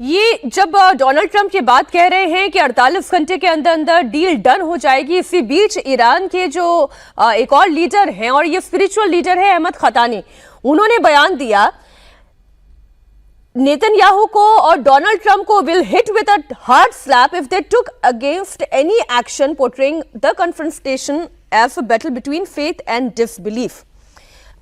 ये जब Donald Trump ये बात कह रहे हैं कि 48 घंटे के अंदर अंदर डील डन हो जाएगी, इसी बीच ईरान के जो एक और लीडर हैं और ये स्पिरिचुअल लीडर है अहमद खतानी, उन्होंने बयान दिया नेतन्याहू को और डोनाल्ड ट्रंप को will hit with a hard slap if they took against any action portraying the confrontation as a battle between faith and disbelief.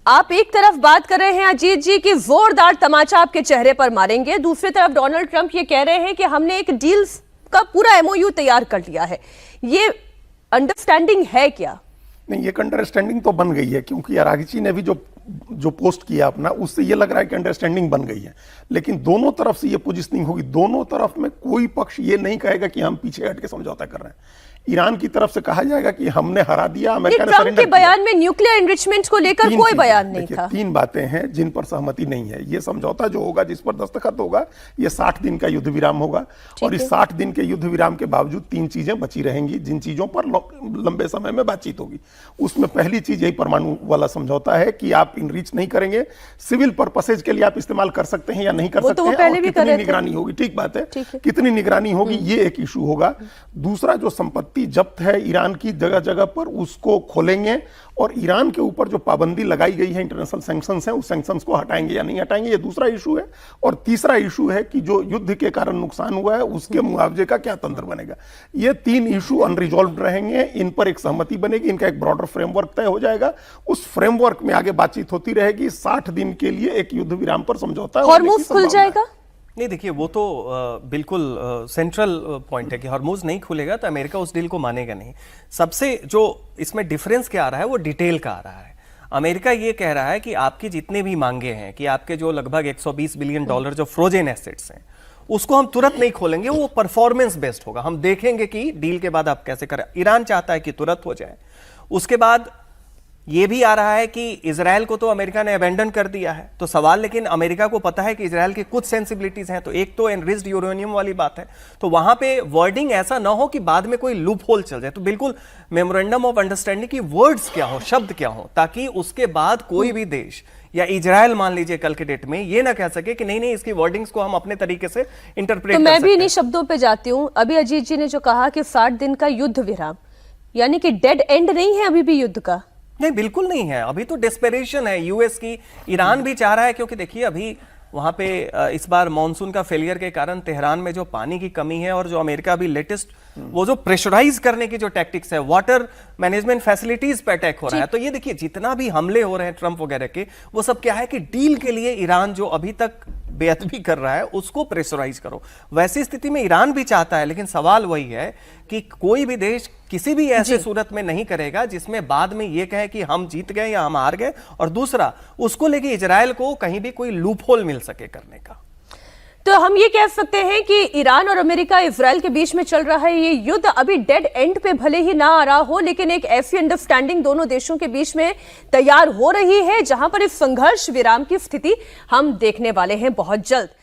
आप एक तरफ बात कर रहे हैं अजीत जी की जोरदार तमाचा आपके चेहरे पर मारेंगे, दूसरी तरफ डोनाल्ड ट्रंप ये कह रहे हैं कि हमने एक डील का पूरा एमओयू तैयार कर लिया है। ये अंडरस्टैंडिंग है क्या? नहीं, ये अंडरस्टैंडिंग तो बन गई है, क्योंकि अराघची ने भी जो पोस्ट किया अपना, उससे ये लग रहा है कि अंडरस्टैंडिंग बन गई है। लेकिन दोनों तरफ से ये पोजिशनिंग होगी, दोनों तरफ में कोई पक्ष ये नहीं कहेगा कि हम पीछे हट के समझौता कर रहे हैं। ईरान की तरफ से कहा जाएगा कि हमने हरा दिया, अमेरिका ने ट्रंप के बयान में न्यूक्लियर एनरिचमेंट को लेकर कोई बयान नहीं था। तीन बातें हैं जिन पर सहमति नहीं है। ये समझौता जो होगा, जिस पर दस्तखत होगा, ये 60 दिन का युद्ध विराम होगा और इस 60 दिन के युद्ध विराम के बावजूद 3 चीजें बची रहेंगी, जिन चीजों पर लंबे समय में बातचीत होगी। उसमें पहली चीज यही परमाणु वाला समझौता है कि आप इनरीच नहीं करेंगे, सिविल पर्पसेज के लिए आप इस्तेमाल कर सकते हैं या नहीं कर सकते हैं, और कितनी निगरानी होगी। ठीक बात है, कितनी निगरानी होगी ये एक इशू होगा। दूसरा, जो संपत्ति जब्त है ईरान की जगह जगह पर, उसको खोलेंगे और ईरान के ऊपर जो पाबंदी लगाई गई है, इंटरनेशनल सैंक्शंस हैं, उस सैंक्शंस को हटाएंगे या नहीं हटाएंगे, ये दूसरा इशू है। और तीसरा इशू है कि जो युद्ध के कारण नुकसान हुआ है उसके मुआवजे का क्या तंत्र बनेगा। ये 3 इशू अनरिजॉल्व रहेंगे, इन पर एक सहमति बनेगी, इनका एक ब्रॉडर फ्रेमवर्क तय हो जाएगा, उस फ्रेमवर्क में आगे बातचीत होती रहेगी। 60 दिन के लिए एक युद्ध विराम पर समझौता हॉर्मुज़ खुल जाएगा। नहीं, देखिए, वो तो बिल्कुल सेंट्रल पॉइंट है कि हॉर्मुज़ नहीं खुलेगा तो अमेरिका उस डील को मानेगा नहीं। सबसे जो इसमें डिफरेंस क्या आ रहा है वो डिटेल का आ रहा है। अमेरिका ये कह रहा है कि आपकी जितने भी मांगे हैं, कि आपके जो लगभग $120 बिलियन जो फ्रोजन एसेट्स हैं, उसको हम तुरंत नहीं खोलेंगे, वो परफॉर्मेंस बेस्ड होगा। हम देखेंगे कि डील के बाद आप कैसे करें। ईरान चाहता है कि तुरंत हो जाए। उसके बाद ये भी आ रहा है कि इजराइल को तो अमेरिका ने अबेंडन कर दिया है, तो सवाल, लेकिन अमेरिका को पता है कि इजराइल की कुछ सेंसिबिलिटीज हैं। तो एक तो एनरिच्ड यूरेनियम वाली बात है, तो वहां पे वर्डिंग ऐसा ना हो कि बाद में कोई लूप होल चल जाए। तो बिल्कुल मेमोरेंडम ऑफ अंडरस्टैंडिंग की वर्ड्स क्या हो, शब्द क्या हो, ताकि उसके बाद कोई भी देश या इजराइल मान लीजिए कल के डेट में ये ना कह सके कि नहीं नहीं, इसकी वर्डिंग्स को हम अपने तरीके से इंटरप्रेट तो मैं भी इन्हीं शब्दों पे जाती हूं। अभी अजीत जी ने जो कहा कि 60 दिन का युद्ध विराम, यानी कि डेड एंड नहीं है अभी भी युद्ध का? नहीं, बिल्कुल नहीं है। अभी तो डेस्परेशन है यूएस की। ईरान भी चाह रहा है, क्योंकि देखिए अभी वहां पे इस बार मॉनसून का फेलियर के कारण तेहरान में जो पानी की कमी है, और जो अमेरिका अभी लेटेस्ट वो जो प्रेशराइज करने की जो टैक्टिक्स है, वाटर मैनेजमेंट फैसिलिटीज पे अटैक हो रहा है। तो ये देखिए, जितना भी हमले हो रहे हैं ट्रंप वगैरह के, वो सब क्या है कि डील के लिए ईरान जो अभी तक बेअदबी कर रहा है उसको प्रेशराइज करो। वैसी स्थिति में ईरान भी चाहता है, लेकिन सवाल वही है कि कोई भी देश किसी भी ऐसे सूरत में नहीं करेगा जिसमें बाद में यह कहे कि हम जीत गए या हम हार गए, और दूसरा उसको लेके इजराइल को कहीं भी कोई लूप होल मिल सके करने का। तो हम ये कह सकते हैं कि ईरान और अमेरिका इजराइल के बीच में चल रहा है ये युद्ध अभी डेड एंड पे भले ही ना आ रहा हो, लेकिन एक ऐसी अंडरस्टैंडिंग दोनों देशों के बीच में तैयार हो रही है जहां पर इस संघर्ष विराम की स्थिति हम देखने वाले हैं बहुत जल्द।